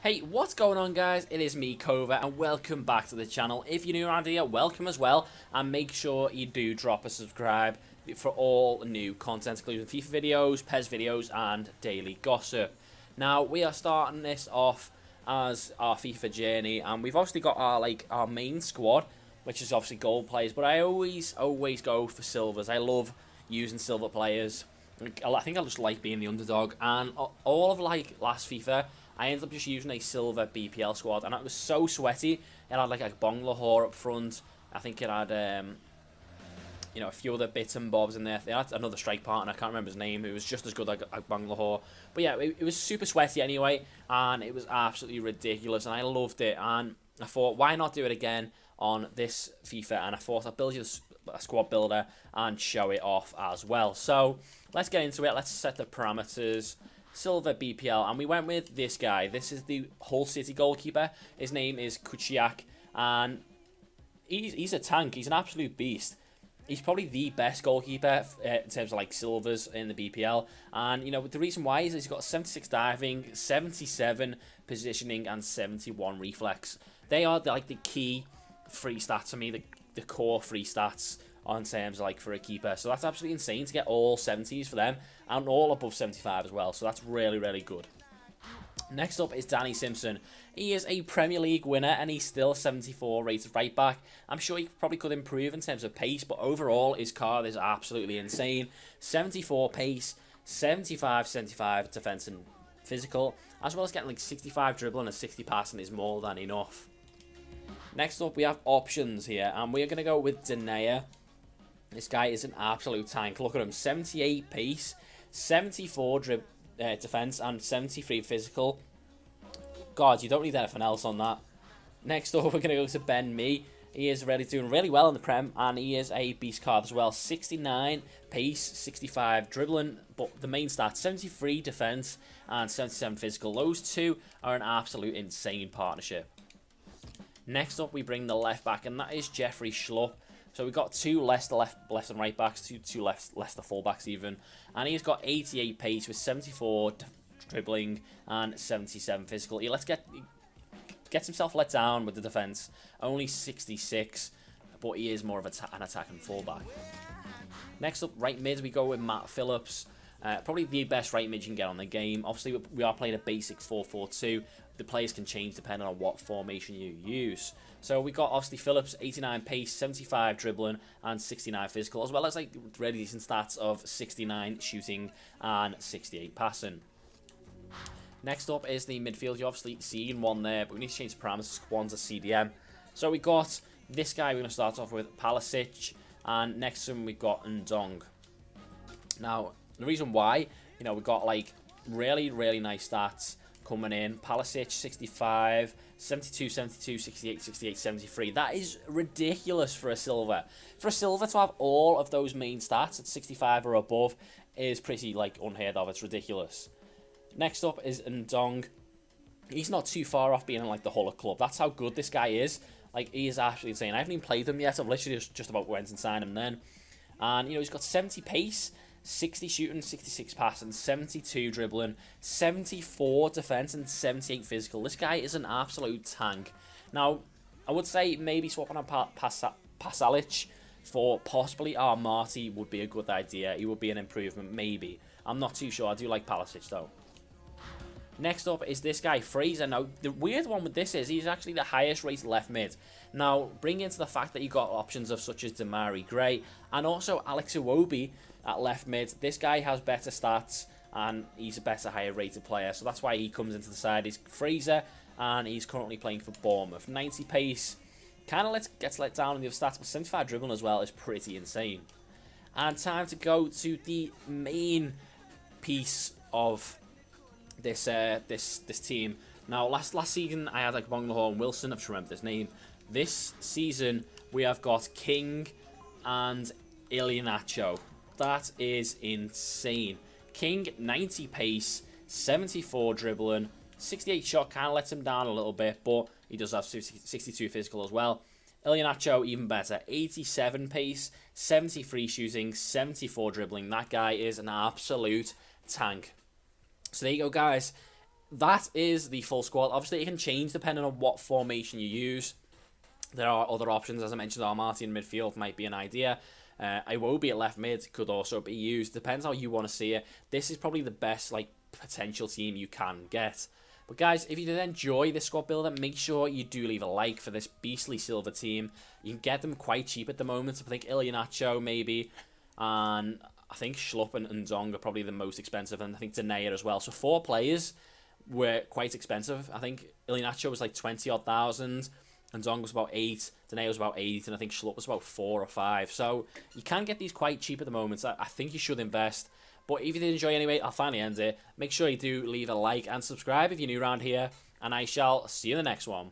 Hey, what's going on, guys? It is me, Cova, and welcome back to the channel. If you're new around here, welcome as well, and make sure you do drop a subscribe for all new content, including FIFA videos, PES videos, and daily gossip. Now, we are starting this off as our FIFA journey, and we've obviously got our main squad, which is obviously gold players, but I always go for silvers. I love using silver players. I think I just like being the underdog, and all of last FIFA, I ended up just using a silver BPL squad, and it was so sweaty. It had like a Bonglahor up front. I think it had a few other bits and bobs in there. They had another strike partner, I can't remember his name, who was just as good like Bonglahor. But yeah, it was super sweaty anyway, and it was absolutely ridiculous, and I loved it. And I thought, why not do it again on this FIFA? And I thought I'd build you a squad builder and show it off as well. So let's get into it. Let's set the parameters. Silver BPL, and we went with this guy. This is the Hull City goalkeeper. His name is Kuciak, and he's a tank. He's an absolute beast. He's probably the best goalkeeper in terms of like silvers in the BPL. And the reason why is he's got 76 diving, 77 positioning, and 71 reflex. They are the key free stats for me, the core free stats on terms for a keeper. So that's absolutely insane to get all 70s for them and all above 75 as well. So that's really, really good. Next up is Danny Simpson. He is a Premier League winner and he's still 74 rated right back. I'm sure he probably could improve in terms of pace, but overall his card is absolutely insane. 74 pace, 75 defense and physical, as well as getting 65 dribbling and 60 passing is more than enough. Next up we have options here, and we're going to go with Denea. This guy is an absolute tank. Look at him. 78 pace, 74 defense, and 73 physical. God, you don't need anything else on that. Next up, we're going to go to Ben Mee. He is really doing really well in the Prem, and he is a beast card as well. 69 pace, 65 dribbling, but the main stats, 73 defense and 77 physical. Those two are an absolute insane partnership. Next up, we bring the left back, and that is Jeffrey Schlupp. So we've got two Leicester left and right backs, two Leicester full backs even. And he's got 88 pace with 74 dribbling and 77 physical. He gets himself let down with the defence. Only 66, but he is more of an attacking fullback. Next up, right mid, we go with Matt Phillips. Probably the best right mid you can get on the game. Obviously, we are playing a basic 4-4-2. The players can change depending on what formation you use. So we got obviously Phillips, 89 pace, 75 dribbling, and 69 physical, as well as really decent stats of 69 shooting and 68 passing. Next up is the midfield. You obviously seen one there, but we need to change the parameters. One's a CDM. So we got this guy. We're going to start off with Palisic, and next to him we got Ndong. Now the reason why, we got really nice stats coming in. Palisic 65, 72, 72, 68, 68, 73. That is ridiculous for a silver. For a silver to have all of those main stats at 65 or above is pretty unheard of. It's ridiculous. Next up is Ndong. He's not too far off being in the Hull club. That's how good this guy is. He is absolutely insane. I haven't even played him yet. I've literally just about went and signed him then. And he's got 70 pace, 60 shooting, 66 passing, 72 dribbling, 74 defense, and 78 physical. This guy is an absolute tank. Now, I would say maybe swapping on Pasalic for possibly Marty would be a good idea. He would be an improvement, maybe. I'm not too sure. I do like Palisic, though. Next up is this guy, Fraser. Now, the weird one with this is he's actually the highest rated left mid. Now, bring into the fact that you got options of such as Damari Gray and also Alex Iwobi at left mid. This guy has better stats and he's a better, higher rated player. So that's why he comes into the side. He's Fraser and he's currently playing for Bournemouth. 90 pace, kind of gets let down in the other stats, but 75 dribbling as well is pretty insane. And time to go to the main piece of this team. Now, last season I had Bonglahor and Wilson. I just remembered his name. This season we have got King and Iheanacho. That is insane. King 90 pace, 74 dribbling, 68 shot. Kind of lets him down a little bit, but he does have 62 physical as well. Iheanacho even better, 87 pace, 73 shooting, 74 dribbling. That guy is an absolute tank. So there you go, guys. that is the full squad. Obviously, it can change depending on what formation you use. There are other options, as I mentioned. Armati in midfield might be an idea. Iwobi at left mid could also be used. Depends how you want to see it. This is probably the best potential team you can get. But guys, if you did enjoy this squad builder, make sure you do leave a like for this beastly silver team. You can get them quite cheap at the moment. I think Iheanacho maybe, and I think Schlupp and Zong are probably the most expensive, and I think Denayer as well. So 4 players were quite expensive. I think Iheanacho was like 20-odd thousand, and Zong was about 8, Denayer was about 8, and I think Schlupp was about 4 or 5. So you can get these quite cheap at the moment. So I think you should invest. But if you did enjoy anyway, I'll finally end it. Make sure you do leave a like and subscribe if you're new around here, and I shall see you in the next one.